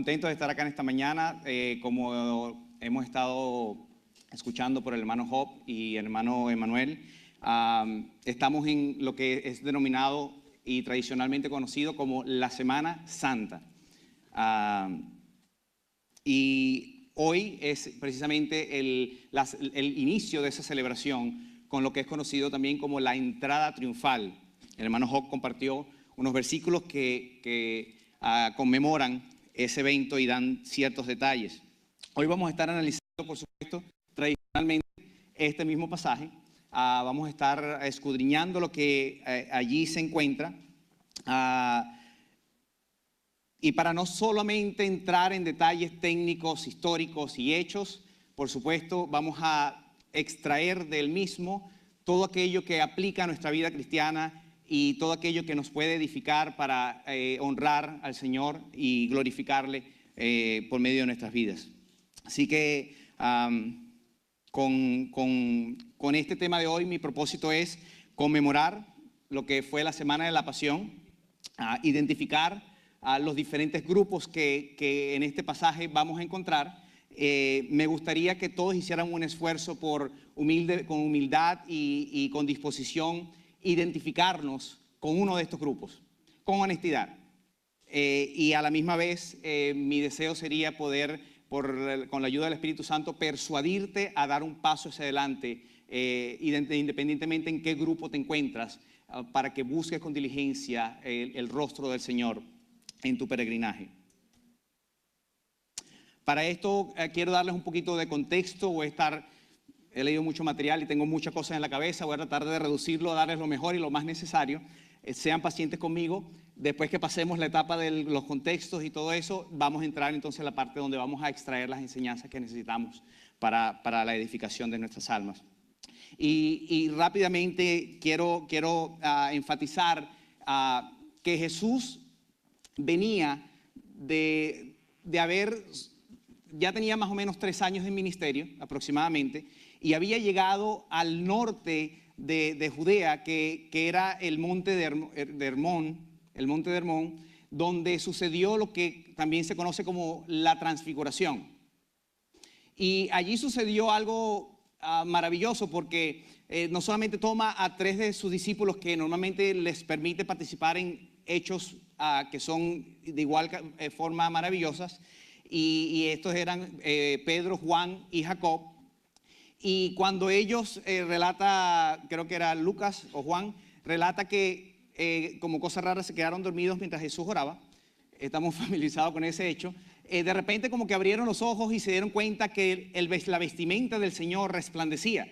Contento de estar acá en esta mañana, como hemos estado escuchando por el hermano Job y el hermano Emanuel. Estamos en lo que es denominado y tradicionalmente conocido como la Semana Santa. Y hoy es precisamente el inicio de esa celebración con lo que es conocido también como la entrada triunfal. El hermano Job compartió unos versículos que conmemoran ese evento y dan ciertos detalles. Hoy vamos a estar analizando, por supuesto, tradicionalmente este mismo pasaje. Vamos a estar escudriñando lo que allí se encuentra. Y para no solamente entrar en detalles técnicos, históricos y hechos, por supuesto, vamos a extraer del mismo todo aquello que aplica a nuestra vida cristiana y todo aquello que nos puede edificar para honrar al Señor y glorificarle por medio de nuestras vidas. Así que con este tema de hoy, mi propósito es conmemorar lo que fue la Semana de la Pasión, identificar los diferentes grupos que en este pasaje vamos a encontrar. Me gustaría que todos hicieran un esfuerzo con humildad y con disposición, identificarnos con uno de estos grupos, con honestidad. Y a la misma vez, mi deseo sería poder, con la ayuda del Espíritu Santo, persuadirte a dar un paso hacia adelante, independientemente en qué grupo te encuentras, para que busques con diligencia el rostro del Señor en tu peregrinaje. Para esto quiero darles un poquito de contexto. He leído mucho material y tengo muchas cosas en la cabeza. Voy a tratar de reducirlo, darles lo mejor y lo más necesario. Sean pacientes conmigo. Después que pasemos la etapa de los contextos y todo eso, vamos a entrar entonces a la parte donde vamos a extraer las enseñanzas que necesitamos para la edificación de nuestras almas. Y rápidamente quiero enfatizar que Jesús venía ya tenía más o menos 3 años de ministerio aproximadamente, y había llegado al norte de Judea, que era el monte de Hermón, donde sucedió lo que también se conoce como la transfiguración. Y allí sucedió algo maravilloso, porque no solamente toma a 3 de sus discípulos, que normalmente les permite participar en hechos que son de igual forma maravillosas, y estos eran Pedro, Juan y Jacob. Y cuando ellos relata, creo que era Lucas o Juan, relata que como cosa rara se quedaron dormidos mientras Jesús oraba. Estamos familiarizados con ese hecho. De repente como que abrieron los ojos y se dieron cuenta que la vestimenta del Señor resplandecía,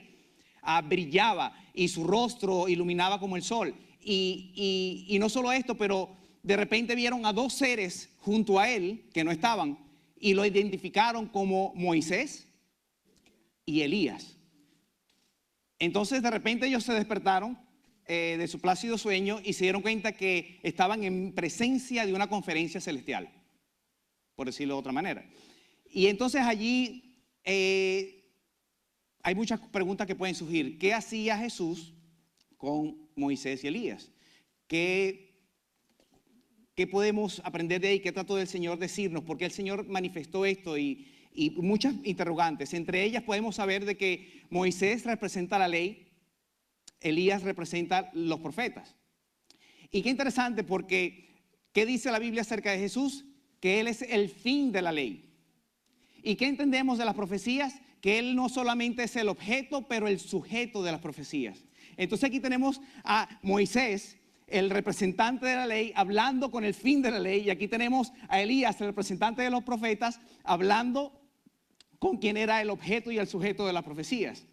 brillaba, y su rostro iluminaba como el sol. Y no solo esto, pero de repente vieron a 2 seres junto a él que no estaban, y lo identificaron como Moisés y Elías. Entonces de repente ellos se despertaron de su plácido sueño y se dieron cuenta que estaban en presencia de una conferencia celestial, por decirlo de otra manera. Y entonces allí hay muchas preguntas que pueden surgir. ¿Qué hacía Jesús con Moisés y Elías? ¿Qué podemos aprender de ahí? ¿Qué trató del Señor decirnos? ¿Por qué el Señor manifestó esto? Y muchas interrogantes. Entre ellas podemos saber de que Moisés representa la ley, Elías representa los profetas. Y qué interesante, porque ¿qué dice la Biblia acerca de Jesús? Que Él es el fin de la ley. ¿Y qué entendemos de las profecías? Que Él no solamente es el objeto, pero el sujeto de las profecías. Entonces aquí tenemos a Moisés, el representante de la ley, hablando con el fin de la ley, y aquí tenemos a Elías, el representante de los profetas, hablando con quien era el objeto y el sujeto de las profecías.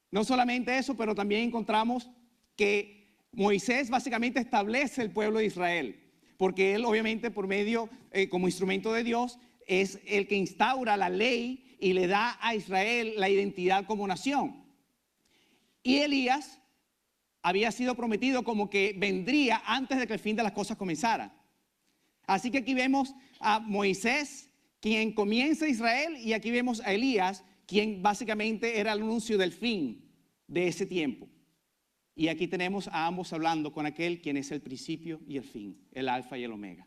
No solamente eso, pero también encontramos que Moisés básicamente establece el pueblo de Israel, porque él obviamente por medio, como instrumento de Dios, es el que instaura la ley y le da a Israel la identidad como nación. Y Elías había sido prometido como que vendría antes de que el fin de las cosas comenzara. Así que aquí vemos a Moisés, quien comienza Israel, y aquí vemos a Elías, quien básicamente era el anuncio del fin de ese tiempo. Y aquí tenemos a ambos hablando con aquel quien es el principio y el fin, el alfa y el omega.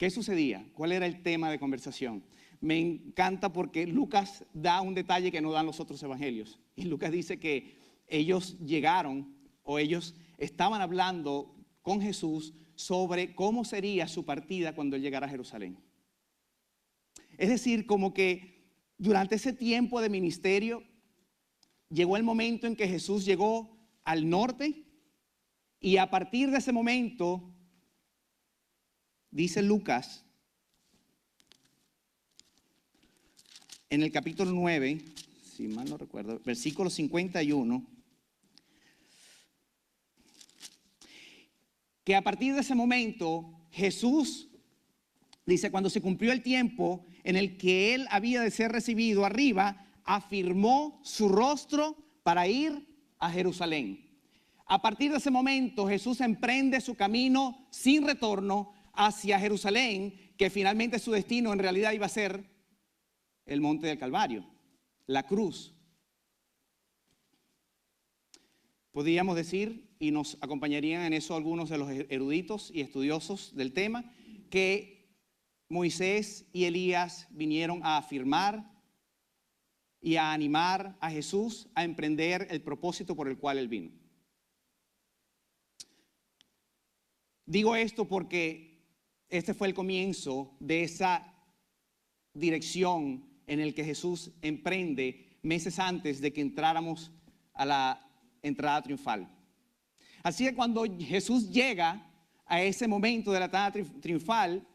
¿Qué sucedía? ¿Cuál era el tema de conversación? Me encanta porque Lucas da un detalle que no dan los otros evangelios. Y Lucas dice que ellos llegaron o ellos estaban hablando con Jesús sobre cómo sería su partida cuando él llegara a Jerusalén. Es decir, como que durante ese tiempo de ministerio llegó el momento en que Jesús llegó al norte y a partir de ese momento, dice Lucas, en el capítulo 9, si mal no recuerdo, versículo 51, que a partir de ese momento Jesús, dice, cuando se cumplió el tiempo en el que él había de ser recibido arriba, afirmó su rostro para ir a Jerusalén. A partir de ese momento Jesús emprende su camino sin retorno hacia Jerusalén, que finalmente su destino en realidad iba a ser el monte del Calvario, la cruz. Podríamos decir, y nos acompañarían en eso algunos de los eruditos y estudiosos del tema, que Moisés y Elías vinieron a afirmar y a animar a Jesús a emprender el propósito por el cual él vino. Digo esto porque este fue el comienzo de esa dirección en el que Jesús emprende meses antes de que entráramos a la entrada triunfal. Así que cuando Jesús llega a ese momento de la entrada triunfal,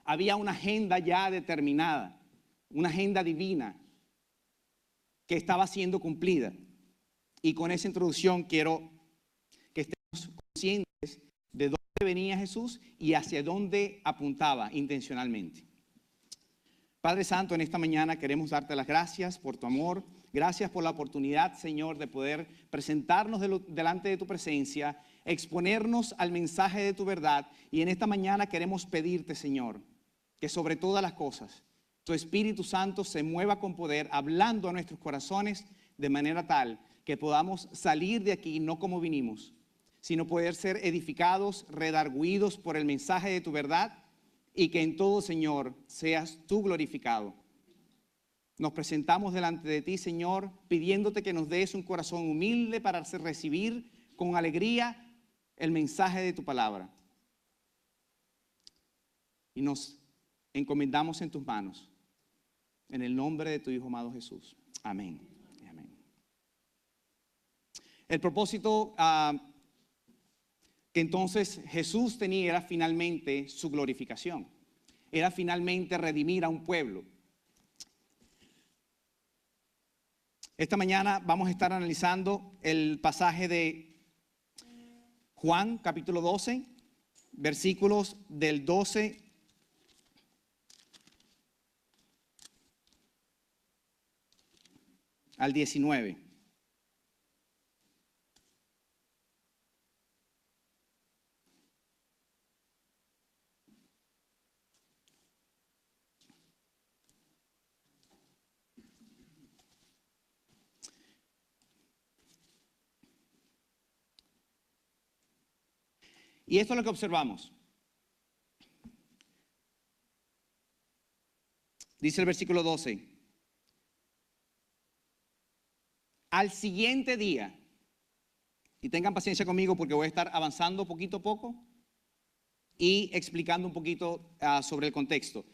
había una agenda ya determinada, una agenda divina que estaba siendo cumplida. Y con esa introducción quiero que estemos conscientes de dónde venía Jesús y hacia dónde apuntaba intencionalmente. Padre Santo, en esta mañana queremos darte las gracias por tu amor. Gracias por la oportunidad, Señor, de poder presentarnos delante de tu presencia, exponernos al mensaje de tu verdad. Y en esta mañana queremos pedirte, Señor, que sobre todas las cosas, tu Espíritu Santo se mueva con poder, hablando a nuestros corazones de manera tal que podamos salir de aquí no como vinimos, sino poder ser edificados, redarguidos por el mensaje de tu verdad y que en todo, Señor, seas tú glorificado. Nos presentamos delante de ti, Señor, pidiéndote que nos des un corazón humilde para recibir con alegría el mensaje de tu palabra. Y nos encomendamos en tus manos, en el nombre de tu Hijo amado Jesús. Amén. Amén. El propósito que entonces Jesús tenía era finalmente su glorificación. Era finalmente redimir a un pueblo. Esta mañana vamos a estar analizando el pasaje de Juan, capítulo 12, versículos del 12 al 19. Y esto es lo que observamos. Dice el versículo 12. Al siguiente día, y tengan paciencia conmigo porque voy a estar avanzando poquito a poco y explicando un poquito sobre el contexto.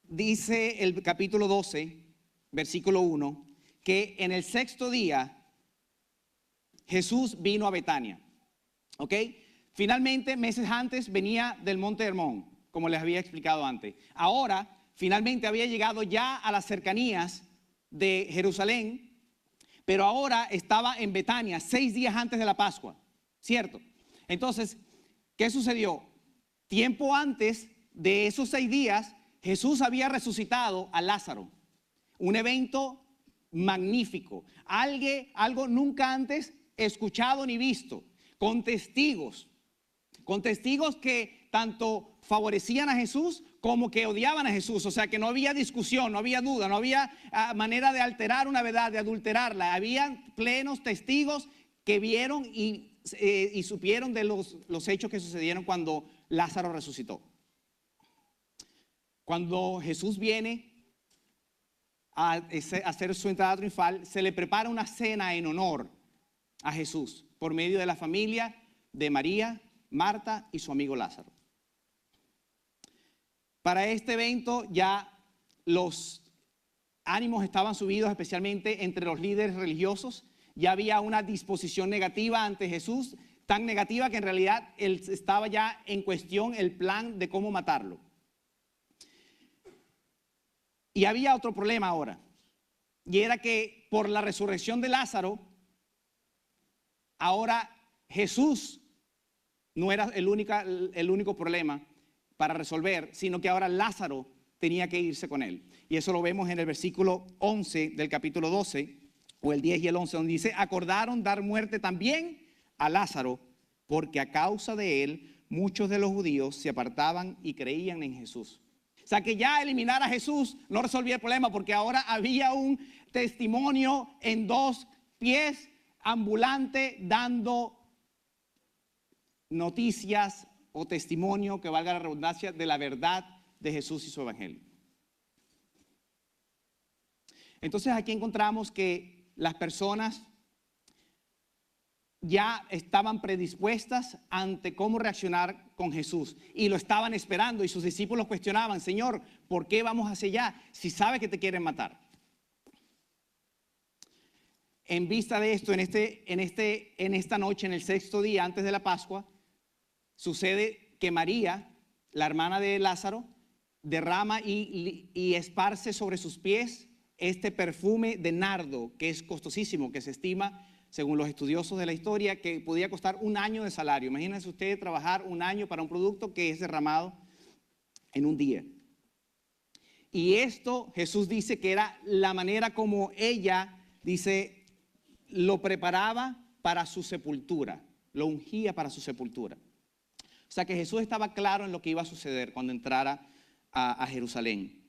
Dice el capítulo 12, versículo 1, que en el sexto día Jesús vino a Betania. ¿Ok? Finalmente, meses antes venía del Monte Hermón, como les había explicado antes. Ahora, finalmente había llegado ya a las cercanías de Jerusalén, pero ahora estaba en Betania, 6 días antes de la Pascua, ¿cierto? Entonces, ¿qué sucedió? Tiempo antes de esos 6 días, Jesús había resucitado a Lázaro. Un evento magnífico, algo nunca antes escuchado ni visto, con testigos que tanto favorecían a Jesús como que odiaban a Jesús. O sea que no había discusión, no había duda, no había manera de alterar una verdad, de adulterarla. Habían plenos testigos que vieron y supieron de los hechos que sucedieron cuando Lázaro resucitó. Cuando Jesús viene a hacer su entrada triunfal, se le prepara una cena en honor a Jesús por medio de la familia de María, Marta y su amigo Lázaro. Para este evento ya los ánimos estaban subidos, especialmente entre los líderes religiosos. Ya había una disposición negativa ante Jesús, tan negativa que en realidad estaba ya en cuestión el plan de cómo matarlo. Y había otro problema ahora, y era que por la resurrección de Lázaro, ahora Jesús no era el único problema para resolver, sino que ahora Lázaro tenía que irse con él. Y eso lo vemos en el versículo 11 del capítulo 12, o el 10 y el 11, donde dice: acordaron dar muerte también a Lázaro, porque a causa de él muchos de los judíos se apartaban y creían en Jesús. O sea que ya eliminar a Jesús no resolvía el problema, porque ahora había un testimonio en dos pies ambulante dando noticias o testimonio, que valga la redundancia, de la verdad de Jesús y su evangelio. Entonces aquí encontramos que las personas ya estaban predispuestas ante cómo reaccionar con Jesús y lo estaban esperando, y sus discípulos cuestionaban: Señor, ¿por qué vamos hacia allá si sabe que te quieren matar? En vista de esto, en esta noche, en el sexto día antes de la Pascua, sucede que María, la hermana de Lázaro, derrama y esparce sobre sus pies este perfume de nardo, que es costosísimo, que se estima, según los estudiosos de la historia, que podía costar 1 año de salario. Imagínense ustedes trabajar 1 año para un producto que es derramado en un día. Y esto Jesús dice que era la manera como ella, dice, lo preparaba para su sepultura, lo ungía para su sepultura. O sea que Jesús estaba claro en lo que iba a suceder cuando entrara a Jerusalén.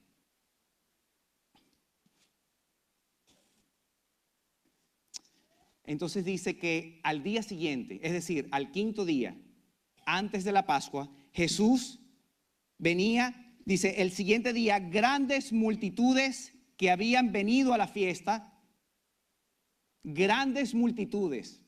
Entonces dice que al día siguiente, es decir, al 5.º día, antes de la Pascua, Jesús venía, dice, el siguiente día, grandes multitudes que habían venido a la fiesta, grandes multitudes.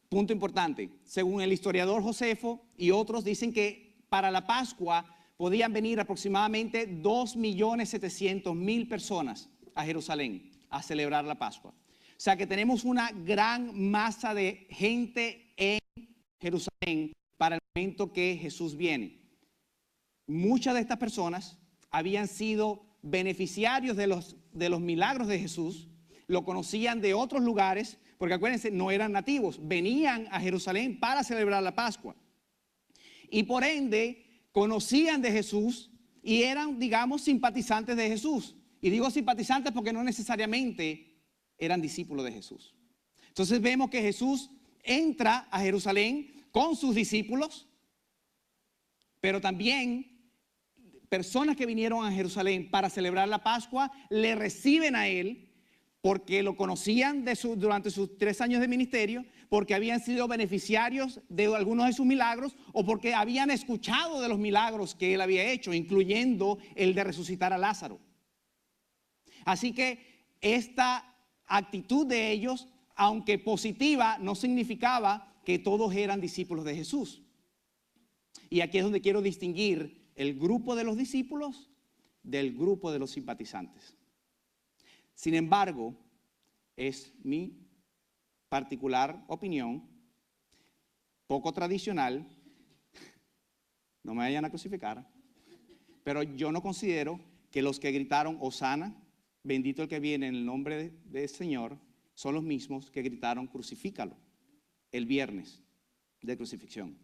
Punto importante, según el historiador Josefo y otros, dicen que para la Pascua podían venir aproximadamente 2.700.000 personas a Jerusalén a celebrar la Pascua. O sea que tenemos una gran masa de gente en Jerusalén para el momento que Jesús viene. Muchas de estas personas habían sido beneficiarios de los milagros de Jesús, lo conocían de otros lugares, porque acuérdense, no eran nativos, venían a Jerusalén para celebrar la Pascua. Y por ende, conocían de Jesús y eran, digamos, simpatizantes de Jesús. Y digo simpatizantes porque no necesariamente eran discípulos de Jesús. Entonces vemos que Jesús entra a Jerusalén con sus discípulos, pero también personas que vinieron a Jerusalén para celebrar la Pascua le reciben a él porque lo conocían durante sus 3 años de ministerio, porque habían sido beneficiarios de algunos de sus milagros o porque habían escuchado de los milagros que él había hecho, incluyendo el de resucitar a Lázaro. Así que esta actitud de ellos, aunque positiva, no significaba que todos eran discípulos de Jesús. Y aquí es donde quiero distinguir el grupo de los discípulos del grupo de los simpatizantes. Sin embargo, es mi particular opinión, poco tradicional, no me vayan a crucificar, pero yo no considero que los que gritaron Hosana, bendito el que viene en el nombre del Señor, son los mismos que gritaron crucifícalo el viernes de crucifixión.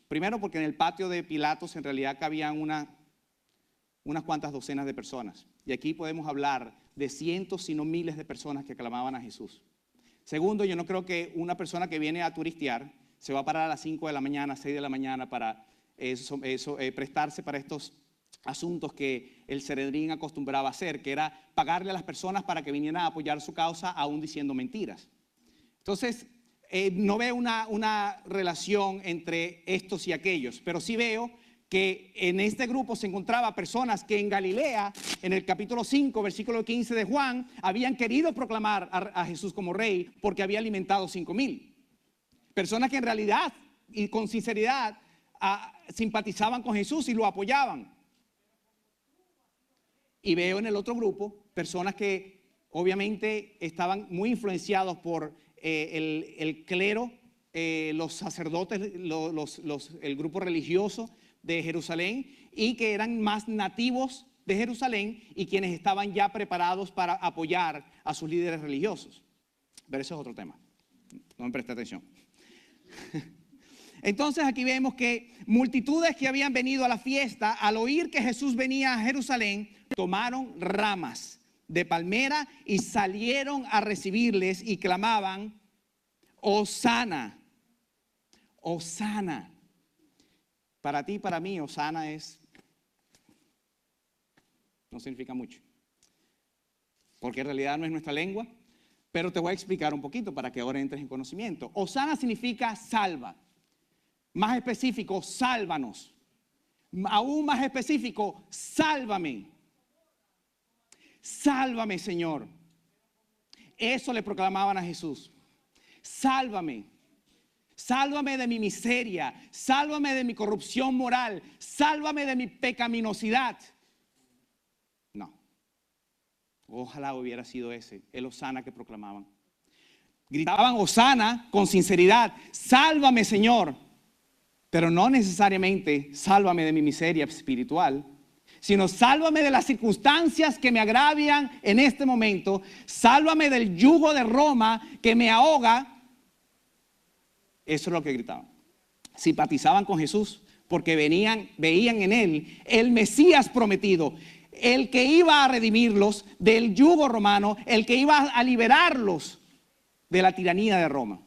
Primero porque en el patio de Pilatos en realidad cabían unas cuantas docenas de personas. Y aquí podemos hablar de cientos, si no miles de personas que aclamaban a Jesús. Segundo, yo no creo que una persona que viene a turistear se va a parar a las 5 de la mañana, 6 de la mañana para prestarse para estos asuntos que el Sanedrín acostumbraba a hacer, que era pagarle a las personas para que vinieran a apoyar su causa, aún diciendo mentiras. Entonces, no veo una relación entre estos y aquellos, pero sí veo que en este grupo se encontraba personas que en Galilea, en el capítulo 5, versículo 15 de Juan, habían querido proclamar a Jesús como rey porque había alimentado 5,000. Personas que en realidad y con sinceridad simpatizaban con Jesús y lo apoyaban. Y veo en el otro grupo personas que obviamente estaban muy influenciados por el clero, los sacerdotes, el grupo religioso de Jerusalén, y que eran más nativos de Jerusalén y quienes estaban ya preparados para apoyar a sus líderes religiosos. Pero eso es otro tema, no me preste atención. Entonces aquí vemos que multitudes que habían venido a la fiesta, al oír que Jesús venía a Jerusalén, tomaron ramas de palmera y salieron a recibirles y clamaban: Hosana, Hosana. Para ti y para mí, Hosana no significa mucho, porque en realidad no es nuestra lengua, pero te voy a explicar un poquito para que ahora entres en conocimiento. Hosana significa salva. Más específico, sálvanos. Aún más específico, sálvame. Sálvame, Señor. Eso le proclamaban a Jesús. Sálvame. Sálvame de mi miseria. Sálvame de mi corrupción moral. Sálvame de mi pecaminosidad. No. Ojalá hubiera sido ese, el Hosana que proclamaban. Gritaban Hosana con sinceridad. Sálvame, Señor. Pero no necesariamente sálvame de mi miseria espiritual, sino sálvame de las circunstancias que me agravian en este momento. Sálvame del yugo de Roma que me ahoga. Eso es lo que gritaban. Simpatizaban con Jesús porque veían en él el Mesías prometido, el que iba a redimirlos del yugo romano, el que iba a liberarlos de la tiranía de Roma.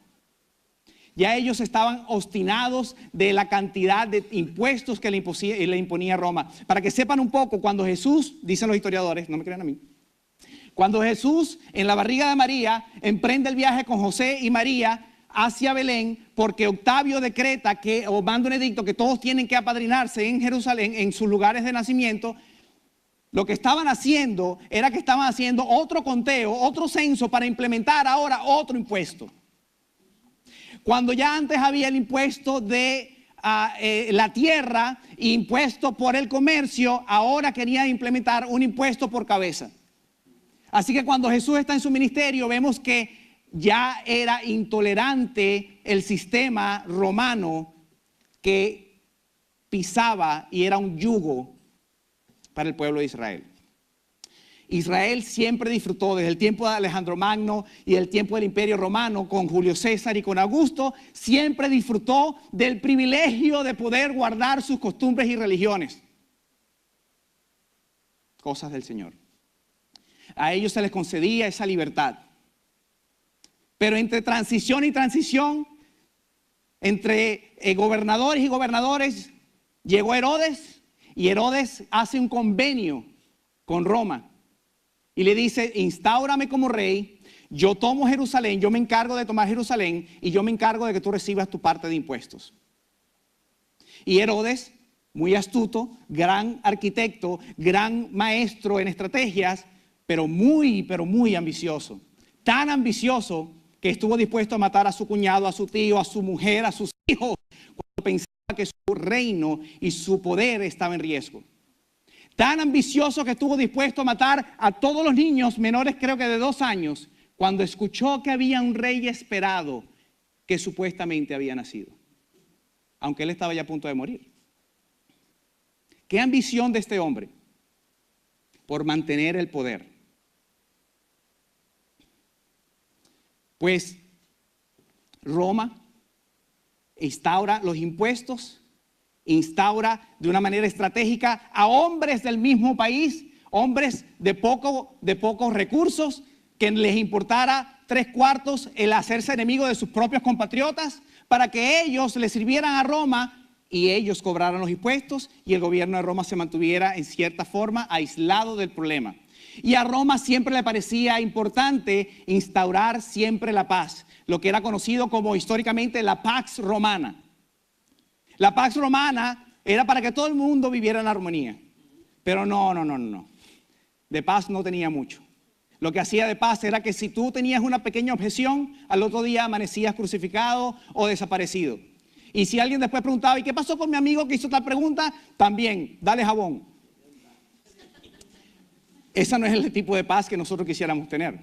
Ya ellos estaban obstinados de la cantidad de impuestos que le imponía Roma. Para que sepan un poco, cuando Jesús, dicen los historiadores, no me crean a mí, cuando Jesús en la barriga de María emprende el viaje con José y María hacia Belén, porque Octavio decreta o manda un edicto que todos tienen que apadrinarse en Jerusalén, en sus lugares de nacimiento, lo que estaban haciendo era que estaban haciendo otro conteo, otro censo para implementar ahora otro impuesto. Cuando ya antes había el impuesto de la tierra, impuesto por el comercio, ahora quería implementar un impuesto por cabeza. Así que cuando Jesús está en su ministerio, vemos que ya era intolerante el sistema romano que pisaba y era un yugo para el pueblo de Israel. Israel siempre disfrutó desde el tiempo de Alejandro Magno y el tiempo del Imperio Romano con Julio César y con Augusto, siempre disfrutó del privilegio de poder guardar sus costumbres y religiones. Cosas del Señor. A ellos se les concedía esa libertad. Pero entre transición y transición, entre gobernadores y gobernadores, llegó Herodes y Herodes hace un convenio con Roma. Y le dice: instáurame como rey, yo tomo Jerusalén, yo me encargo de tomar Jerusalén y yo me encargo de que tú recibas tu parte de impuestos. Y Herodes, muy astuto, gran arquitecto, gran maestro en estrategias, pero muy ambicioso. Tan ambicioso que estuvo dispuesto a matar a su cuñado, a su tío, a su mujer, a sus hijos, cuando pensaba que su reino y su poder estaba en riesgo. Tan ambicioso que estuvo dispuesto a matar a todos los niños menores, creo que de 2 años, cuando escuchó que había un rey esperado que supuestamente había nacido, aunque él estaba ya a punto de morir. ¿Qué ambición de este hombre? Por mantener el poder. Pues Roma instaura los impuestos, instaura de una manera estratégica a hombres del mismo país, hombres de pocos recursos, que les importara 3/4 el hacerse enemigo de sus propios compatriotas, para que ellos le sirvieran a Roma y ellos cobraran los impuestos y el gobierno de Roma se mantuviera en cierta forma aislado del problema. Y a Roma siempre le parecía importante instaurar siempre la paz, lo que era conocido como históricamente la Pax Romana. La Pax Romana era para que todo el mundo viviera en armonía. Pero no. De paz no tenía mucho. Lo que hacía de paz era que si tú tenías una pequeña objeción, al otro día amanecías crucificado o desaparecido. Y si alguien después preguntaba, ¿y qué pasó con mi amigo que hizo tal pregunta? También, dale jabón. Ese no es el tipo de paz que nosotros quisiéramos tener.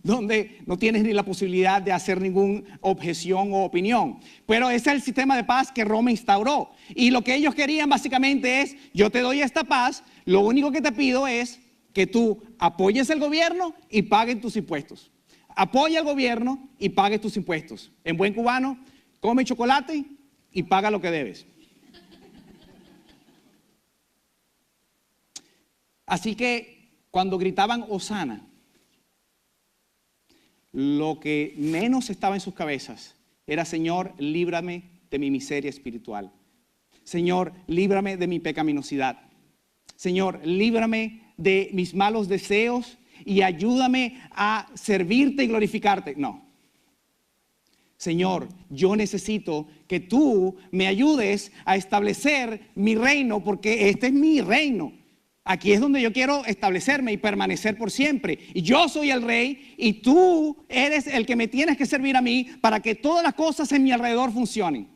Donde no tienes ni la posibilidad de hacer ninguna objeción o opinión. Pero ese es el sistema de paz que Roma instauró. Y lo que ellos querían básicamente es, yo te doy esta paz, lo único que te pido es que tú apoyes el gobierno y pagues tus impuestos. Apoya al gobierno y pague tus impuestos. En buen cubano, come chocolate y paga lo que debes. Así que cuando gritaban Hosana, lo que menos estaba en sus cabezas era: Señor, líbrame de mi miseria espiritual. Señor, líbrame de mi pecaminosidad. Señor, líbrame de mis malos deseos y ayúdame a servirte y glorificarte. No. Señor, yo necesito que tú me ayudes a establecer mi reino, porque este es mi reino. Aquí es donde yo quiero establecerme y permanecer por siempre. Y yo soy el rey y tú eres el que me tienes que servir a mí para que todas las cosas en mi alrededor funcionen.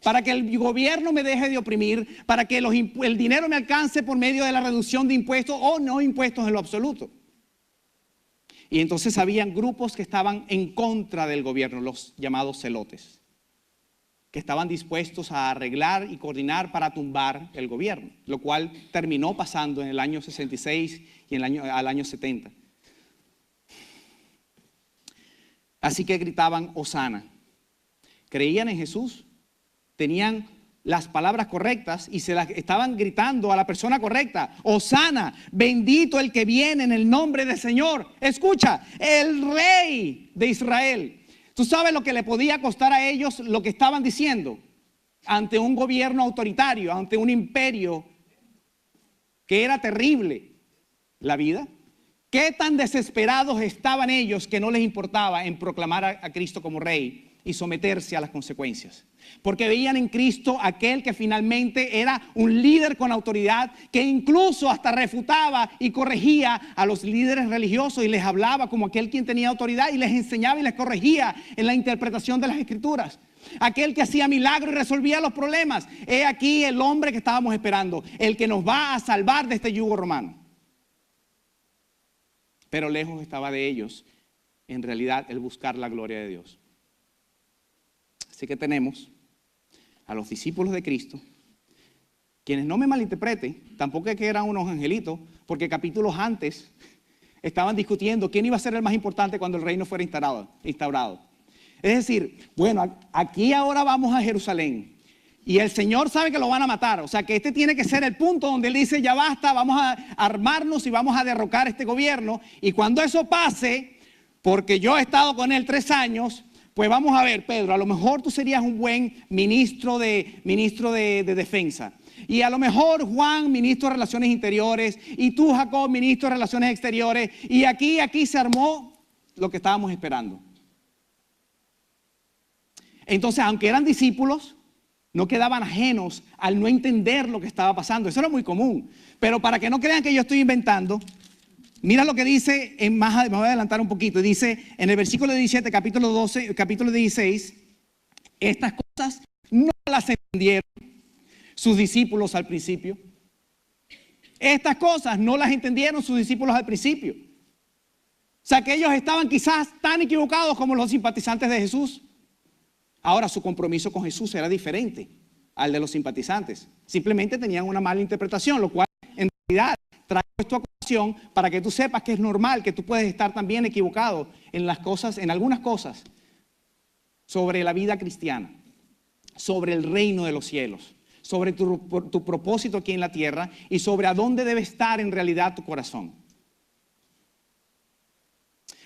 Para que el gobierno me deje de oprimir, para que el dinero me alcance por medio de la reducción de impuestos o no impuestos en lo absoluto. Y entonces habían grupos que estaban en contra del gobierno, los llamados celotes, que estaban dispuestos a arreglar y coordinar para tumbar el gobierno, lo cual terminó pasando en el año 66 y al año 70. Así que gritaban Hosana. Creían en Jesús, tenían las palabras correctas y se las estaban gritando a la persona correcta. Hosana, bendito el que viene en el nombre del Señor. Escucha, el rey de Israel. ¿Tú sabes lo que le podía costar a ellos lo que estaban diciendo? Ante un gobierno autoritario, ante un imperio que era terrible. La vida. ¿Qué tan desesperados estaban ellos que no les importaba en proclamar a Cristo como rey y someterse a las consecuencias? Porque veían en Cristo aquel que finalmente era un líder con autoridad, que incluso hasta refutaba y corregía a los líderes religiosos y les hablaba como aquel quien tenía autoridad y les enseñaba y les corregía en la interpretación de las Escrituras. Aquel que hacía milagros y resolvía los problemas. He aquí el hombre que estábamos esperando, el que nos va a salvar de este yugo romano. Pero lejos estaba de ellos, en realidad, el buscar la gloria de Dios. Así que tenemos a los discípulos de Cristo, quienes, no me malinterpreten, tampoco es que eran unos angelitos, porque capítulos antes estaban discutiendo quién iba a ser el más importante cuando el reino fuera instaurado. Es decir, bueno, aquí ahora vamos a Jerusalén y el Señor sabe que lo van a matar, o sea que este tiene que ser el punto donde Él dice: ya basta, vamos a armarnos y vamos a derrocar este gobierno, y cuando eso pase, porque yo he estado con Él 3 años, pues vamos a ver, Pedro, a lo mejor tú serías un buen ministro de defensa. Y a lo mejor Juan, ministro de Relaciones Interiores. Y tú, Jacob, ministro de Relaciones Exteriores. Y aquí se armó lo que estábamos esperando. Entonces, aunque eran discípulos, no quedaban ajenos al no entender lo que estaba pasando. Eso era muy común. Pero para que no crean que yo estoy inventando, mira lo que dice, me voy a adelantar un poquito. Dice en el versículo 17, capítulo 12, capítulo 16, estas cosas no las entendieron sus discípulos al principio. Estas cosas no las entendieron sus discípulos al principio. O sea que ellos estaban quizás tan equivocados como los simpatizantes de Jesús. Ahora su compromiso con Jesús era diferente al de los simpatizantes. Simplemente tenían una mala interpretación, lo cual en realidad traigo esto a colación para que tú sepas que es normal, que tú puedes estar también equivocado en las cosas, en algunas cosas sobre la vida cristiana, sobre el reino de los cielos, sobre tu propósito aquí en la tierra y sobre a dónde debe estar en realidad tu corazón.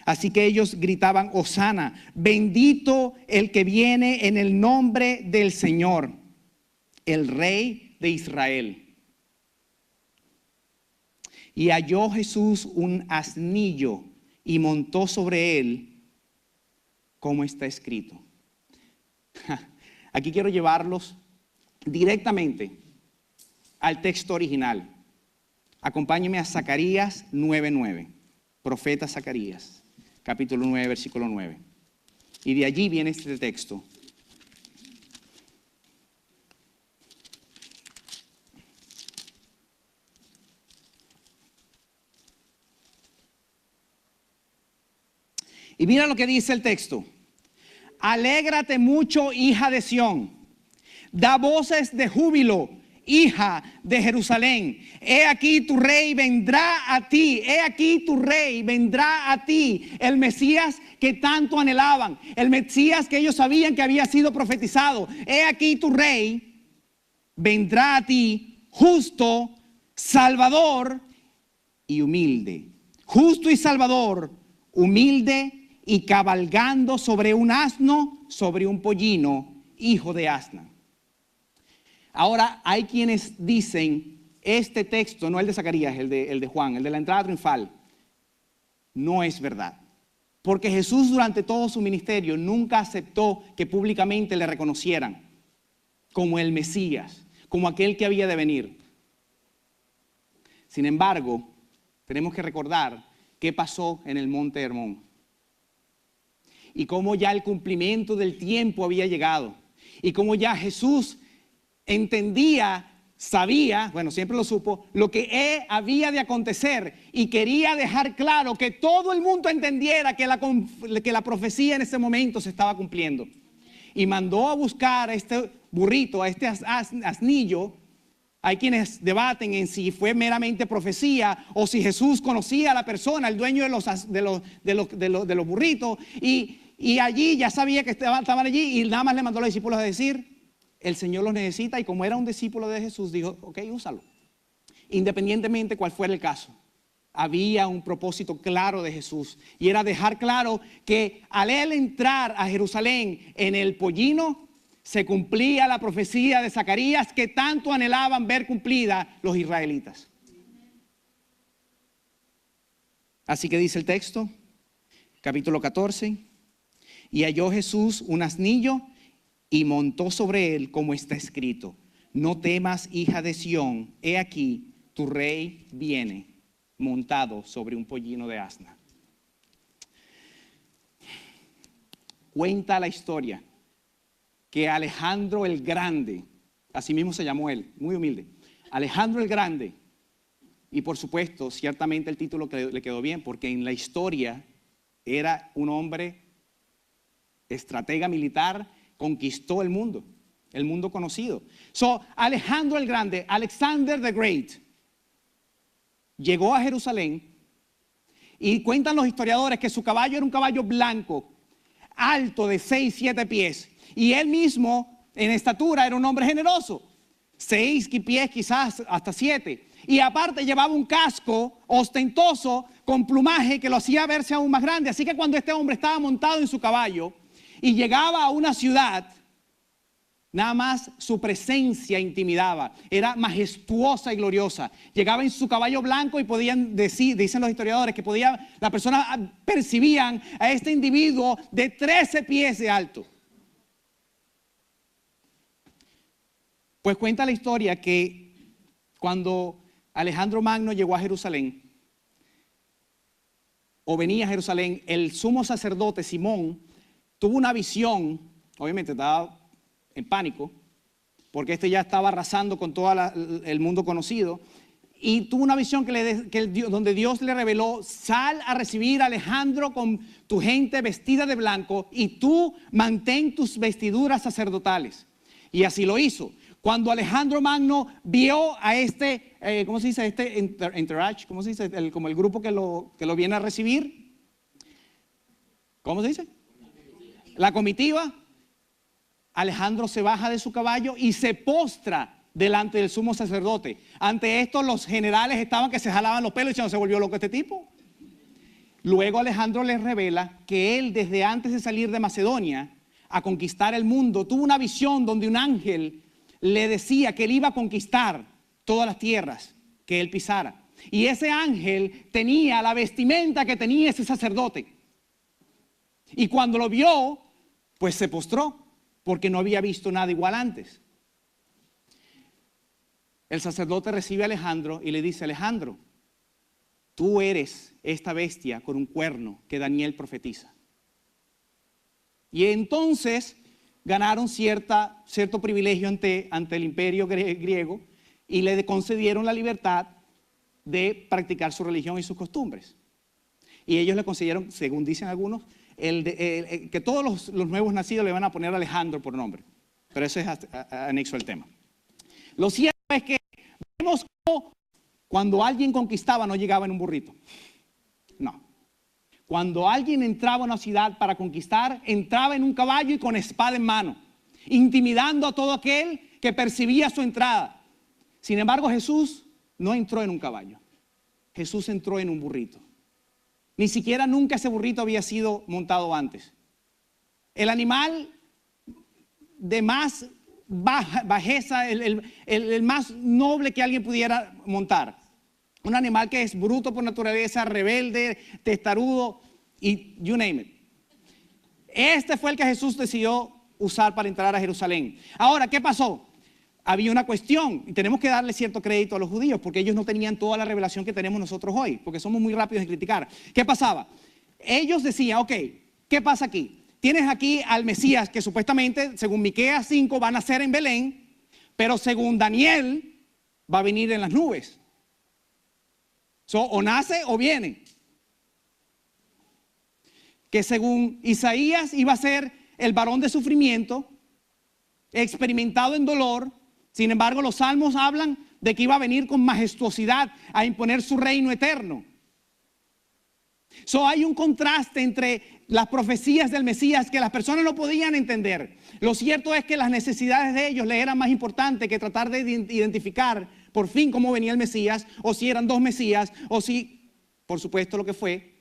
Así que ellos gritaban: Hosana, bendito el que viene en el nombre del Señor, el Rey de Israel. Y halló Jesús un asnillo y montó sobre él, como está escrito. Aquí quiero llevarlos directamente al texto original. Acompáñeme a Zacarías 9:9, profeta Zacarías, capítulo 9, versículo 9. Y de allí viene este texto. Y mira lo que dice el texto. Alégrate mucho, hija de Sión. Da voces de júbilo, hija de Jerusalén. He aquí tu rey vendrá a ti. He aquí tu rey vendrá a ti. El Mesías que tanto anhelaban. El Mesías que ellos sabían que había sido profetizado. He aquí tu rey vendrá a ti, justo, salvador y humilde. Justo y salvador, humilde y cabalgando sobre un asno, sobre un pollino, hijo de asna. Ahora, hay quienes dicen, este texto, no el de Zacarías, el de Juan, el de la entrada triunfal, no es verdad. Porque Jesús durante todo su ministerio nunca aceptó que públicamente le reconocieran como el Mesías, como aquel que había de venir. Sin embargo, tenemos que recordar qué pasó en el Monte Hermón. Y cómo ya el cumplimiento del tiempo había llegado. Y cómo ya Jesús entendía, sabía, bueno, siempre lo supo, lo que había de acontecer. Y quería dejar claro que todo el mundo entendiera que la profecía en ese momento se estaba cumpliendo. Y mandó a buscar a este burrito, a este asnillo. Hay quienes debaten en si fue meramente profecía o si Jesús conocía a la persona, el dueño de los burritos. Y allí ya sabía que estaban allí y nada más le mandó a los discípulos a decir, el Señor los necesita. Y como era un discípulo de Jesús, dijo, ok, úsalo. Independientemente cuál fuera el caso, había un propósito claro de Jesús. Y era dejar claro que al él entrar a Jerusalén en el pollino, se cumplía la profecía de Zacarías que tanto anhelaban ver cumplida los israelitas. Así que dice el texto, capítulo 14, y halló Jesús un asnillo y montó sobre él, como está escrito, no temas, hija de Sión, he aquí tu rey viene montado sobre un pollino de asna. Cuenta la historia que Alejandro el Grande, así mismo se llamó él, muy humilde, Alejandro el Grande, y por supuesto, ciertamente el título le quedó bien, porque en la historia era un hombre estratega militar, conquistó el mundo conocido. Alejandro el Grande, Alexander the Great, llegó a Jerusalén y cuentan los historiadores que su caballo era un caballo blanco, alto de 6-7 pies. Y él mismo, en estatura, era un hombre generoso. 6 pies, quizás hasta 7. Y aparte llevaba un casco ostentoso con plumaje que lo hacía verse aún más grande. Así que cuando este hombre estaba montado en su caballo y llegaba a una ciudad, nada más su presencia intimidaba. Era majestuosa y gloriosa. Llegaba en su caballo blanco y podían decir, dicen los historiadores, que la persona percibían a este individuo de 13 pies de alto. Pues cuenta la historia que cuando Alejandro Magno llegó a Jerusalén, o venía a Jerusalén, el sumo sacerdote Simón tuvo una visión. Obviamente estaba en pánico, porque ya estaba arrasando con todo el mundo conocido, y tuvo una visión donde Dios le reveló, sal a recibir a Alejandro con tu gente vestida de blanco, y tú mantén tus vestiduras sacerdotales. Y así lo hizo. Cuando Alejandro Magno vio a ¿cómo se dice? Entourage, ¿cómo se dice? Como el grupo que lo viene a recibir. ¿Cómo se dice? La comitiva. Alejandro se baja de su caballo y se postra delante del sumo sacerdote. Ante esto los generales estaban que se jalaban los pelos y diciendo, ¿se volvió loco este tipo? Luego Alejandro les revela que él, desde antes de salir de Macedonia a conquistar el mundo, tuvo una visión donde un ángel le decía que él iba a conquistar todas las tierras que él pisara. Y ese ángel tenía la vestimenta que tenía ese sacerdote. Y cuando lo vio, pues se postró, porque no había visto nada igual antes. el sacerdote recibe a Alejandro y le dice: Alejandro, tú eres esta bestia con un cuerno que Daniel profetiza. Y entonces ganaron cierto privilegio ante el imperio griego y le concedieron la libertad de practicar su religión y sus costumbres. Y ellos le concedieron, según dicen algunos, que todos los nuevos nacidos le van a poner Alejandro por nombre. Pero eso es anexo al tema. Lo cierto es que vemos cómo cuando alguien conquistaba no llegaba en un burrito. No. Cuando alguien entraba a una ciudad para conquistar, entraba en un caballo y con espada en mano, intimidando a todo aquel que percibía su entrada. Sin embargo, Jesús no entró en un caballo. Jesús entró en un burrito. Ni siquiera nunca ese burrito había sido montado antes. El animal de más bajeza, el más noble que alguien pudiera montar. Un animal que es bruto por naturaleza, rebelde, testarudo y you name it. Este fue el que Jesús decidió usar para entrar a Jerusalén. Ahora, ¿qué pasó? Había una cuestión y tenemos que darle cierto crédito a los judíos porque ellos no tenían toda la revelación que tenemos nosotros hoy, porque somos muy rápidos en criticar. ¿Qué pasaba? Ellos decían: ok, ¿qué pasa aquí? Tienes aquí al Mesías que supuestamente, según Miqueas 5, va a nacer en Belén, pero según Daniel, va a venir en las nubes. O nace o viene. Que según Isaías iba a ser el varón de sufrimiento, experimentado en dolor. Sin embargo, los salmos hablan de que iba a venir con majestuosidad a imponer su reino eterno. Hay un contraste entre las profecías del Mesías que las personas no podían entender. Lo cierto es que las necesidades de ellos les eran más importantes que tratar de identificar por fin cómo venía el Mesías, o si eran dos Mesías, o si, por supuesto, lo que fue,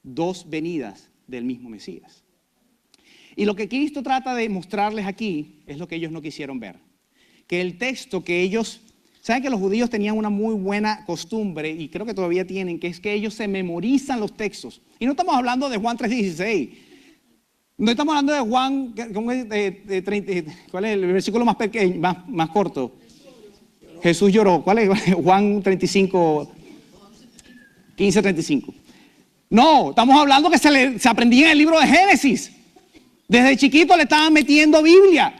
dos venidas del mismo Mesías. Y lo que Cristo trata de mostrarles aquí es lo que ellos no quisieron ver. Que el texto que ellos, saben que los judíos tenían una muy buena costumbre, y creo que todavía tienen, que es que ellos se memorizan los textos. Y no estamos hablando de Juan 3:16. No estamos hablando de Juan, ¿cuál es el versículo más pequeño, más corto? Jesús lloró. ¿Cuál es? Juan 35, 15, 35. No, estamos hablando que se aprendía en el libro de Génesis. Desde chiquito le estaban metiendo Biblia.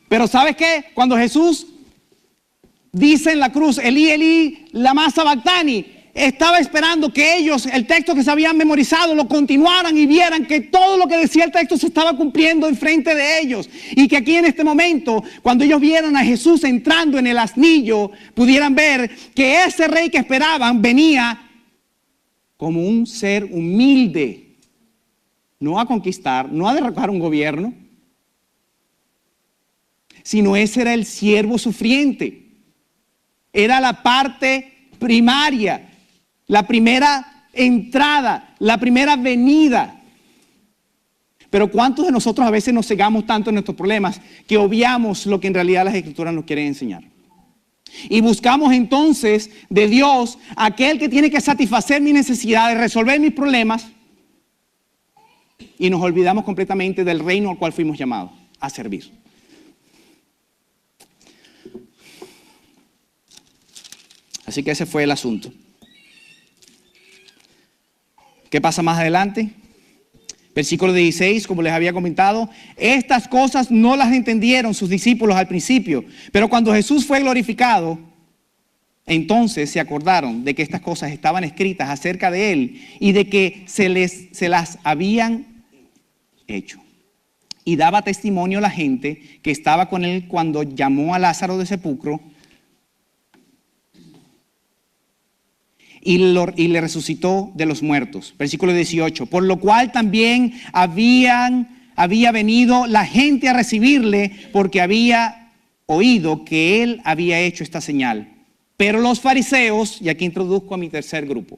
Pero ¿sabes qué? Cuando Jesús dice en la cruz, Elí, Elí, lama sabactani, estaba esperando que ellos, el texto que se habían memorizado, lo continuaran y vieran que todo lo que decía el texto se estaba cumpliendo enfrente de ellos. Y que aquí en este momento, cuando ellos vieran a Jesús entrando en el asnillo, pudieran ver que ese rey que esperaban venía como un ser humilde. No a conquistar, no a derrocar un gobierno, sino ese era el siervo sufriente. Era la parte primaria, la primera entrada, la primera venida. Pero ¿cuántos de nosotros a veces nos cegamos tanto en nuestros problemas que obviamos lo que en realidad las Escrituras nos quieren enseñar? Y buscamos entonces de Dios aquel que tiene que satisfacer mis necesidades, resolver mis problemas, y nos olvidamos completamente del reino al cual fuimos llamados a servir. Así que ese fue el asunto. ¿Qué pasa más adelante? Versículo 16, como les había comentado, estas cosas no las entendieron sus discípulos al principio, pero cuando Jesús fue glorificado, entonces se acordaron de que estas cosas estaban escritas acerca de él y de que se las habían hecho. Y daba testimonio a la gente que estaba con él cuando llamó a Lázaro del sepulcro y le resucitó de los muertos. Versículo 18, por lo cual también había venido la gente a recibirle porque había oído que él había hecho esta señal. Pero los fariseos, y aquí introduzco a mi tercer grupo,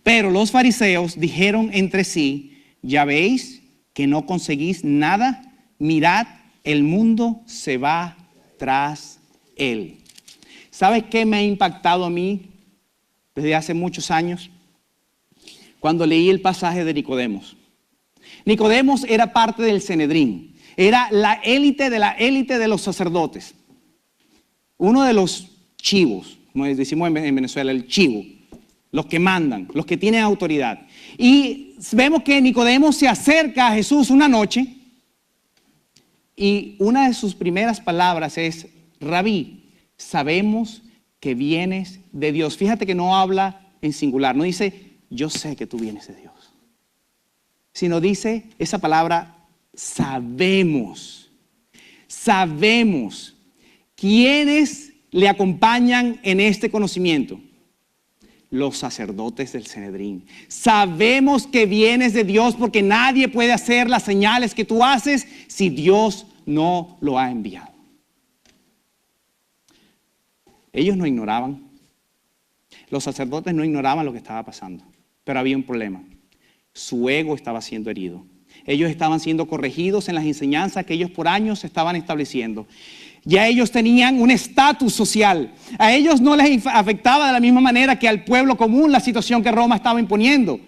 pero los fariseos dijeron entre sí, ya veis que no conseguís nada, mirad, el mundo se va tras él. ¿Sabes qué me ha impactado a mí desde hace muchos años? Cuando leí el pasaje de Nicodemos. Nicodemos era parte del Sanedrín, era la élite de los sacerdotes. uno de los chivos, como decimos en Venezuela, el chivo, los que mandan, los que tienen autoridad. Y vemos que Nicodemo se acerca a Jesús una noche y una de sus primeras palabras es: Rabí, sabemos que vienes de Dios. Fíjate que no habla en singular, no dice yo sé que tú vienes de Dios, sino dice esa palabra sabemos. Sabemos. ¿Quiénes le acompañan en este conocimiento? Los sacerdotes del Sanedrín. Sabemos que vienes de Dios porque nadie puede hacer las señales que tú haces si Dios no lo ha enviado. Ellos no ignoraban. Los sacerdotes no ignoraban lo que estaba pasando. Pero había un problema. Su ego estaba siendo herido. Ellos estaban siendo corregidos en las enseñanzas que ellos por años estaban estableciendo. Ya ellos tenían un estatus social. A ellos no les afectaba de la misma manera que al pueblo común la situación que Roma estaba imponiendo.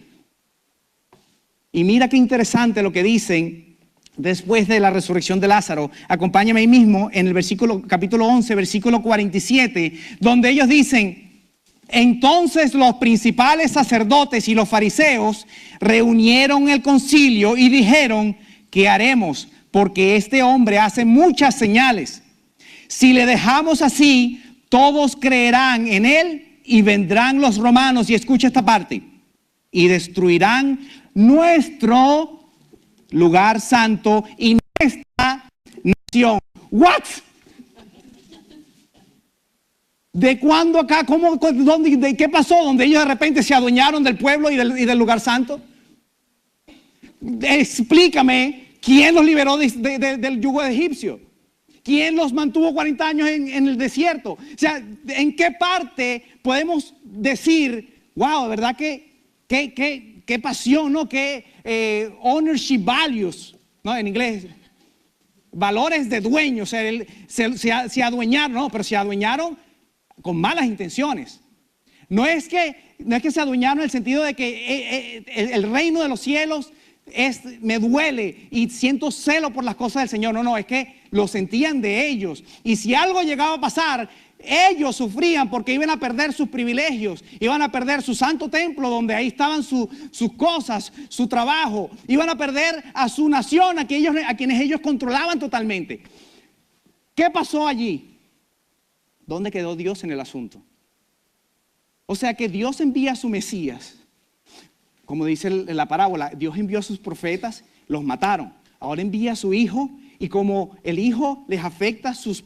Y mira qué interesante lo que dicen después de la resurrección de Lázaro. Acompáñame ahí mismo en el capítulo 11, versículo 47, donde ellos dicen: entonces los principales sacerdotes y los fariseos reunieron el concilio y dijeron: ¿qué haremos? Porque este hombre hace muchas señales. Si le dejamos así, todos creerán en él y vendrán los romanos, y escucha esta parte, y destruirán nuestro lugar santo y nuestra nación. ¿What? ¿De cuándo acá? ¿Cómo? ¿Dónde? ¿De qué pasó? ¿Donde ellos de repente se adueñaron del pueblo y del lugar santo? Explícame, ¿quién los liberó del yugo egipcio? ¿Quién los mantuvo 40 años en el desierto? O sea, ¿en qué parte podemos decir, wow, de verdad qué pasión, ¿no? Qué ownership values, ¿no? En inglés, valores de dueño. O sea, se adueñaron, no, pero se adueñaron con malas intenciones. No es que se adueñaron en el sentido de que el reino de los cielos me duele y siento celo por las cosas del Señor. No, es que lo sentían de ellos. Y si algo llegaba a pasar, ellos sufrían porque iban a perder sus privilegios, iban a perder su santo templo donde ahí estaban sus cosas, su trabajo, iban a perder a su nación, a quienes ellos controlaban totalmente. ¿Qué pasó allí? ¿Dónde quedó Dios en el asunto? O sea que Dios envía a su Mesías. Como dice la parábola, Dios envió a sus profetas, los mataron. Ahora envía a su hijo, y como el hijo les afecta sus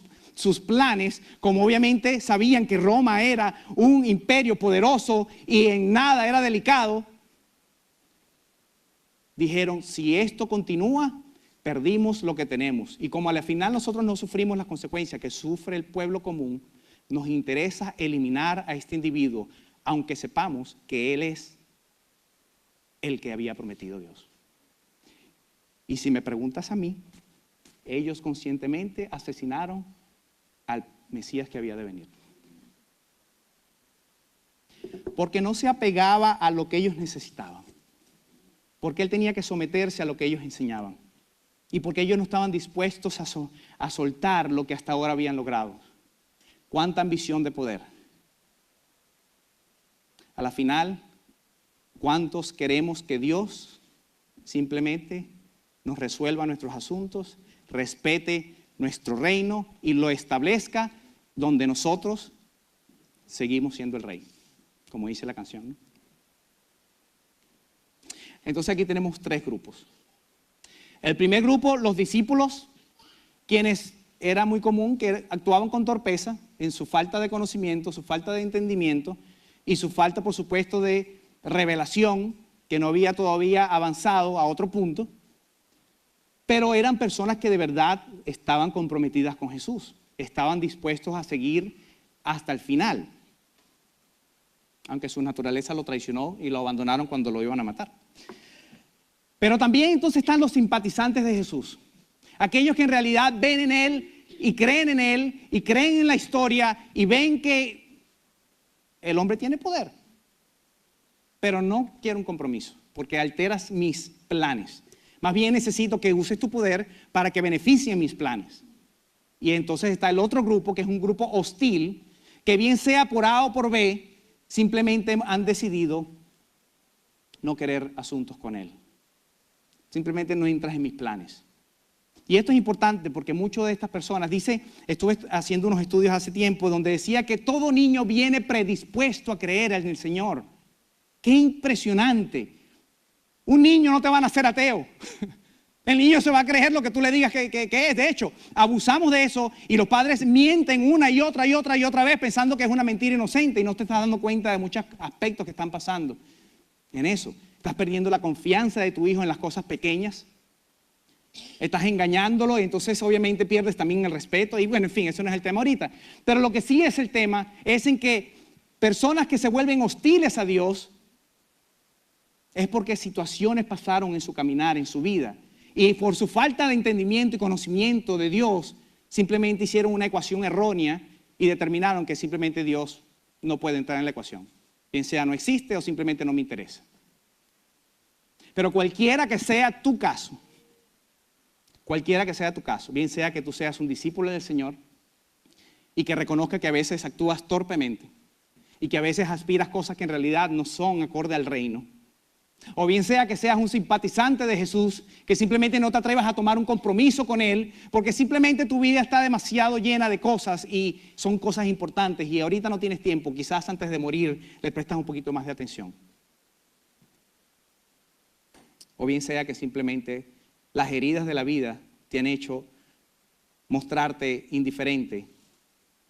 planes, como obviamente sabían que Roma era un imperio poderoso y en nada era delicado, dijeron: si esto continúa, perdimos lo que tenemos. Y como al final nosotros no sufrimos las consecuencias que sufre el pueblo común, nos interesa eliminar a este individuo, aunque sepamos que él es el que había prometido Dios. Y si me preguntas a mí, ellos conscientemente asesinaron al Mesías que había de venir. Porque no se apegaba a lo que ellos necesitaban. Porque él tenía que someterse a lo que ellos enseñaban. Y porque ellos no estaban dispuestos a soltar lo que hasta ahora habían logrado. Cuánta ambición de poder. A la final, ¿cuántos queremos que Dios simplemente nos resuelva nuestros asuntos, respete nuestro reino y lo establezca donde nosotros seguimos siendo el rey? Como dice la canción, ¿no? Entonces aquí tenemos tres grupos. El primer grupo, los discípulos, quienes era muy común que actuaban con torpeza en su falta de conocimiento, su falta de entendimiento y su falta, por supuesto, de revelación, que no había todavía avanzado a otro punto, pero eran personas que de verdad estaban comprometidas con Jesús, estaban dispuestos a seguir hasta el final, aunque su naturaleza lo traicionó y lo abandonaron cuando lo iban a matar. Pero también entonces están los simpatizantes de Jesús, aquellos que en realidad ven en Él y creen en Él y creen en la historia y ven que el hombre tiene poder, pero no quiero un compromiso porque alteras mis planes. Más bien necesito que uses tu poder para que beneficien mis planes. Y entonces está el otro grupo, que es un grupo hostil, que bien sea por A o por B, simplemente han decidido no querer asuntos con él. Simplemente no entras en mis planes. Y esto es importante porque muchas de estas personas, estuve haciendo unos estudios hace tiempo donde decía que todo niño viene predispuesto a creer en el Señor. ¡Qué impresionante! Un niño no te va a nacer ateo. El niño se va a creer lo que tú le digas que es. De hecho, abusamos de eso y los padres mienten una y otra vez pensando que es una mentira inocente y no te estás dando cuenta de muchos aspectos que están pasando en eso. Estás perdiendo la confianza de tu hijo en las cosas pequeñas. Estás engañándolo y entonces obviamente pierdes también el respeto. Y bueno, en fin, eso no es el tema ahorita. Pero lo que sí es el tema es en que personas que se vuelven hostiles a Dios es porque situaciones pasaron en su caminar, en su vida. Y por su falta de entendimiento y conocimiento de Dios, simplemente hicieron una ecuación errónea y determinaron que simplemente Dios no puede entrar en la ecuación. Bien sea no existe o simplemente no me interesa. Pero cualquiera que sea tu caso, bien sea que tú seas un discípulo del Señor y que reconozca que a veces actúas torpemente y que a veces aspiras cosas que en realidad no son acorde al reino, o bien sea que seas un simpatizante de Jesús, que simplemente no te atrevas a tomar un compromiso con Él, porque simplemente tu vida está demasiado llena de cosas y son cosas importantes y ahorita no tienes tiempo, quizás antes de morir le prestas un poquito más de atención. O bien sea que simplemente las heridas de la vida te han hecho mostrarte indiferente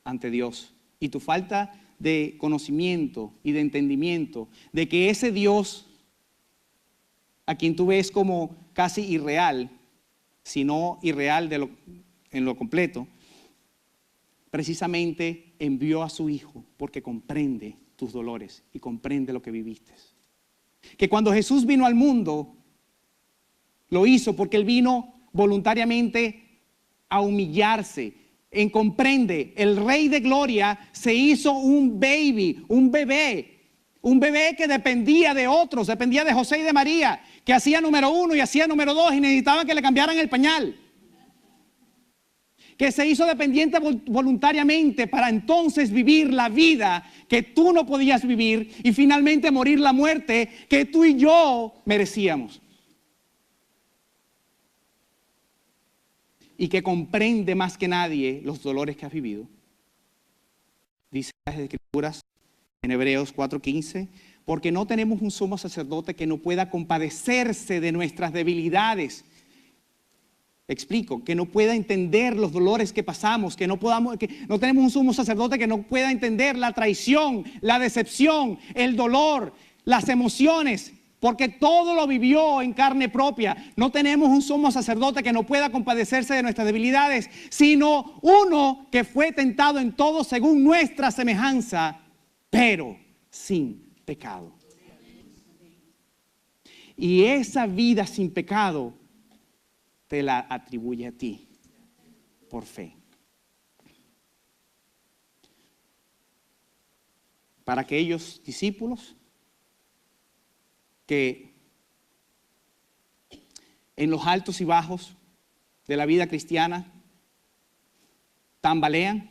ante Dios. Y tu falta de conocimiento y de entendimiento de que ese Dios a quien tú ves como casi irreal, si no irreal en lo completo, precisamente envió a su Hijo porque comprende tus dolores y comprende lo que viviste. Que cuando Jesús vino al mundo, lo hizo porque Él vino voluntariamente a humillarse. Comprende, el Rey de Gloria se hizo un bebé que dependía de otros, dependía de José y de María, que hacía número 1 y hacía número 2 y necesitaban que le cambiaran el pañal. Que se hizo dependiente voluntariamente para entonces vivir la vida que tú no podías vivir y finalmente morir la muerte que tú y yo merecíamos. Y que comprende más que nadie los dolores que has vivido. Dice las Escrituras en Hebreos 4:15, porque no tenemos un sumo sacerdote que no pueda compadecerse de nuestras debilidades. Explico, que no pueda entender los dolores que pasamos, que no tenemos un sumo sacerdote que no pueda entender la traición, la decepción, el dolor, las emociones, porque todo lo vivió en carne propia. No tenemos un sumo sacerdote que no pueda compadecerse de nuestras debilidades, sino uno que fue tentado en todo según nuestra semejanza, pero sin pecado. Y esa vida sin pecado te la atribuye a ti por fe. Para aquellos discípulos que en los altos y bajos de la vida cristiana tambalean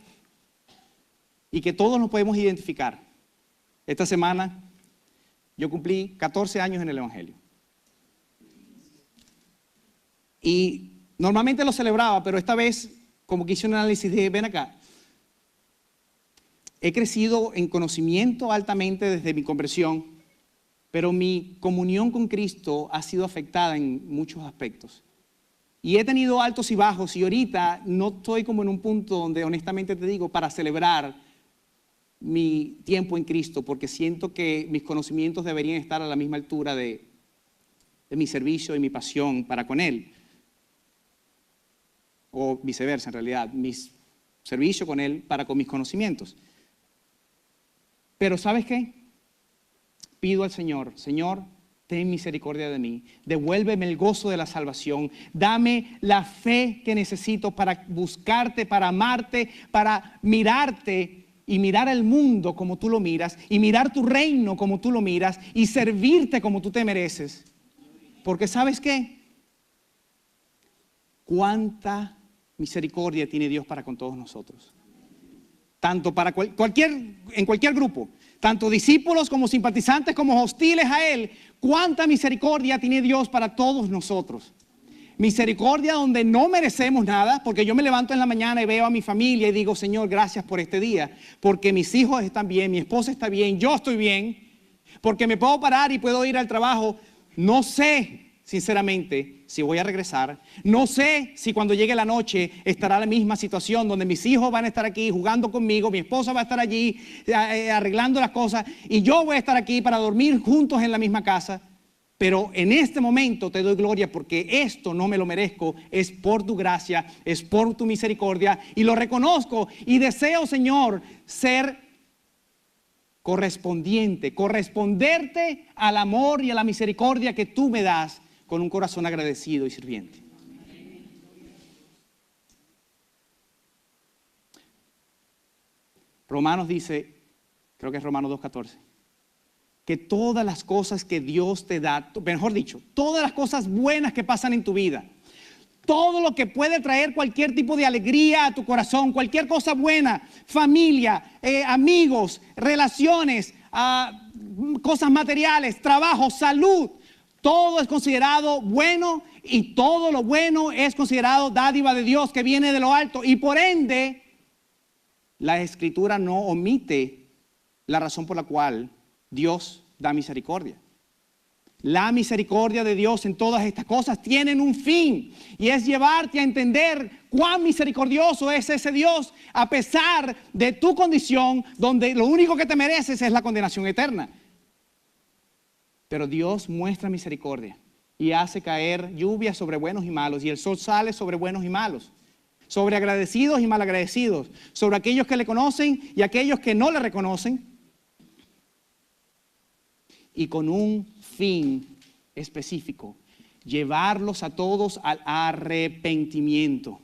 y que todos nos podemos identificar. Esta semana yo cumplí 14 años en el Evangelio. Y normalmente lo celebraba, pero esta vez, como que hice un análisis, dije, ven acá. He crecido en conocimiento altamente desde mi conversión, pero mi comunión con Cristo ha sido afectada en muchos aspectos. Y he tenido altos y bajos y ahorita no estoy como en un punto donde honestamente te digo para celebrar mi tiempo en Cristo, porque siento que mis conocimientos deberían estar a la misma altura de mi servicio y mi pasión para con Él. O viceversa, en realidad, mi servicio con Él para con mis conocimientos. Pero ¿sabes qué? Pido al Señor, Señor, ten misericordia de mí, devuélveme el gozo de la salvación, dame la fe que necesito para buscarte, para amarte, para mirarte y mirar el mundo como tú lo miras y mirar tu reino como tú lo miras y servirte como tú te mereces. Porque ¿sabes qué? Cuánta misericordia tiene Dios para con todos nosotros. Tanto para en cualquier grupo, tanto discípulos como simpatizantes, como hostiles a Él, cuánta misericordia tiene Dios para todos nosotros. Misericordia donde no merecemos nada, porque yo me levanto en la mañana y veo a mi familia y digo, Señor, gracias por este día, porque mis hijos están bien, mi esposa está bien, yo estoy bien, porque me puedo parar y puedo ir al trabajo. No sé, sinceramente, si voy a regresar. No sé si cuando llegue la noche estará la misma situación donde mis hijos van a estar aquí jugando conmigo, mi esposa va a estar allí arreglando las cosas y yo voy a estar aquí para dormir juntos en la misma casa. Pero en este momento te doy gloria porque esto no me lo merezco, es por tu gracia, es por tu misericordia y lo reconozco y deseo, Señor, ser corresponderte al amor y a la misericordia que tú me das con un corazón agradecido y sirviente. Romanos dice, creo que es Romanos 2:14, que todas las cosas que Dios te da, mejor dicho, todas las cosas buenas que pasan en tu vida, todo lo que puede traer cualquier tipo de alegría a tu corazón, cualquier cosa buena, familia, amigos, relaciones, cosas materiales, trabajo, salud, todo es considerado bueno y todo lo bueno es considerado dádiva de Dios que viene de lo alto. Y por ende, la Escritura no omite la razón por la cual Dios da misericordia. La misericordia de Dios en todas estas cosas tienen un fin y es llevarte a entender cuán misericordioso es ese Dios a pesar de tu condición donde lo único que te mereces es la condenación eterna. Pero Dios muestra misericordia y hace caer lluvia sobre buenos y malos y el sol sale sobre buenos y malos, sobre agradecidos y malagradecidos, sobre aquellos que le conocen y aquellos que no le reconocen. Y con un fin específico, llevarlos a todos al arrepentimiento.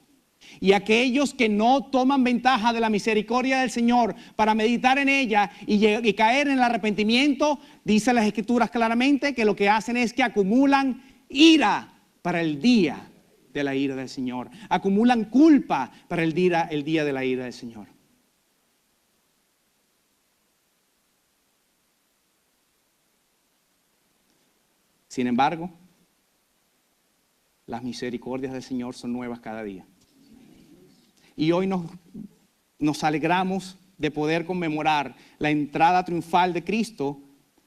Y aquellos que no toman ventaja de la misericordia del Señor para meditar en ella y caer en el arrepentimiento, dice las Escrituras claramente que lo que hacen es que acumulan ira para el día de la ira del Señor. Acumulan culpa para el día de la ira del Señor. Sin embargo, las misericordias del Señor son nuevas cada día. Y hoy nos alegramos de poder conmemorar la entrada triunfal de Cristo,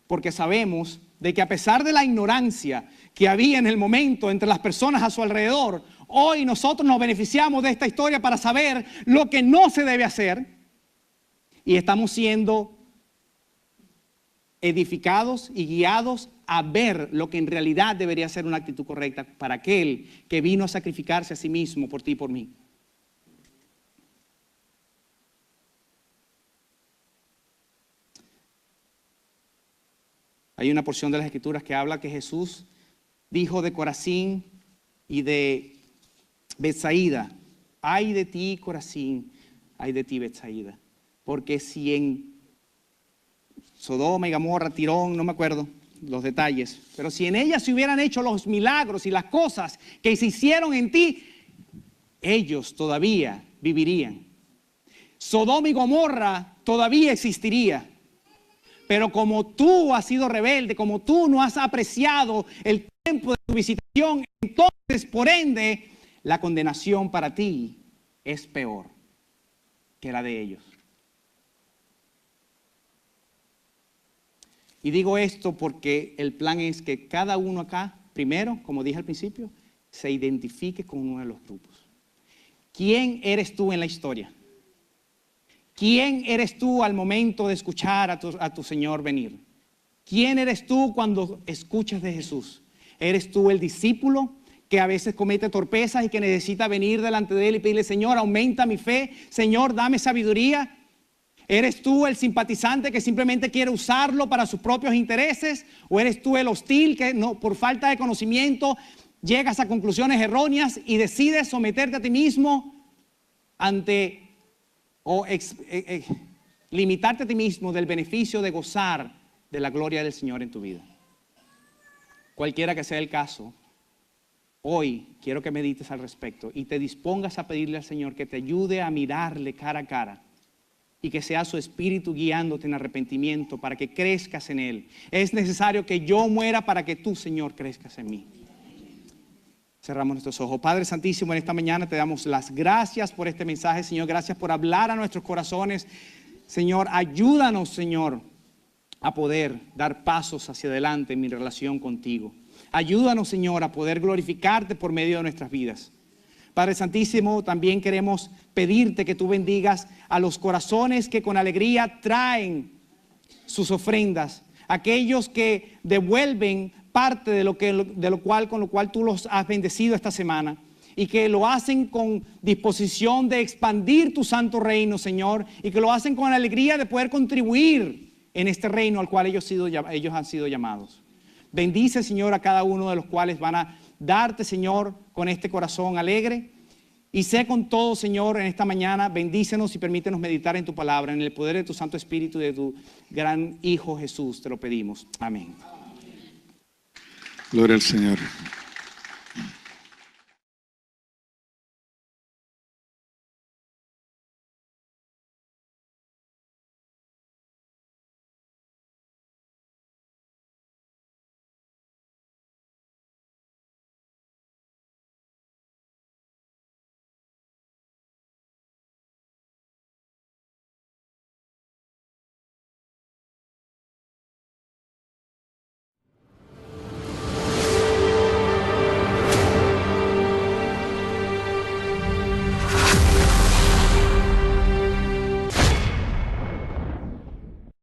porque sabemos de que a pesar de la ignorancia que había en el momento entre las personas a su alrededor, hoy nosotros nos beneficiamos de esta historia para saber lo que no se debe hacer y estamos siendo edificados y guiados a ver lo que en realidad debería ser una actitud correcta para aquel que vino a sacrificarse a sí mismo por ti y por mí. Hay una porción de las Escrituras que habla que Jesús dijo de Corazín y de Betsaida: ay de ti, Corazín, ay de ti, Betsaida, porque si en Sodoma y Gomorra, Tirón, no me acuerdo los detalles, pero si en ellas se hubieran hecho los milagros y las cosas que se hicieron en ti, ellos todavía vivirían. Sodoma y Gomorra todavía existiría. Pero como tú has sido rebelde, como tú no has apreciado el tiempo de tu visitación, entonces, por ende, la condenación para ti es peor que la de ellos. Y digo esto porque el plan es que cada uno acá, primero, como dije al principio, se identifique con uno de los grupos. ¿Quién eres tú en la historia? ¿Quién eres tú al momento de escuchar a tu Señor venir? ¿Quién eres tú cuando escuchas de Jesús? ¿Eres tú el discípulo que a veces comete torpezas y que necesita venir delante de Él y pedirle: Señor, aumenta mi fe, Señor, dame sabiduría? ¿Eres tú el simpatizante que simplemente quiere usarlo para sus propios intereses? ¿O eres tú el hostil que no, por falta de conocimiento llegas a conclusiones erróneas y decides someterte a ti mismo ante limitarte a ti mismo del beneficio de gozar de la gloria del Señor en tu vida? Cualquiera que sea el caso, Hoy quiero que medites al respecto y te dispongas a pedirle al Señor que te ayude a mirarle cara a cara y que sea su espíritu guiándote en arrepentimiento para que crezcas en Él. Es necesario que yo muera para que tú, Señor, crezcas en mí. Cerramos nuestros ojos. Padre Santísimo, en esta mañana te damos las gracias por este mensaje, Señor. Gracias por hablar a nuestros corazones. Señor, ayúdanos, Señor, a poder dar pasos hacia adelante en mi relación contigo. Ayúdanos, Señor, a poder glorificarte por medio de nuestras vidas. Padre Santísimo, también queremos pedirte que tú bendigas a los corazones que con alegría traen sus ofrendas, aquellos que devuelven parte de lo cual tú los has bendecido esta semana y que lo hacen con disposición de expandir tu santo reino, Señor, y que lo hacen con alegría de poder contribuir en este reino al cual ellos han sido llamados. Bendice, Señor, a cada uno de los cuales van a darte, Señor, con este corazón alegre. Y sé con todo, Señor, en esta mañana, bendícenos y permítenos meditar en tu palabra, en el poder de tu Santo Espíritu y de tu gran Hijo Jesús, te lo pedimos. Amén. Gloria al Señor.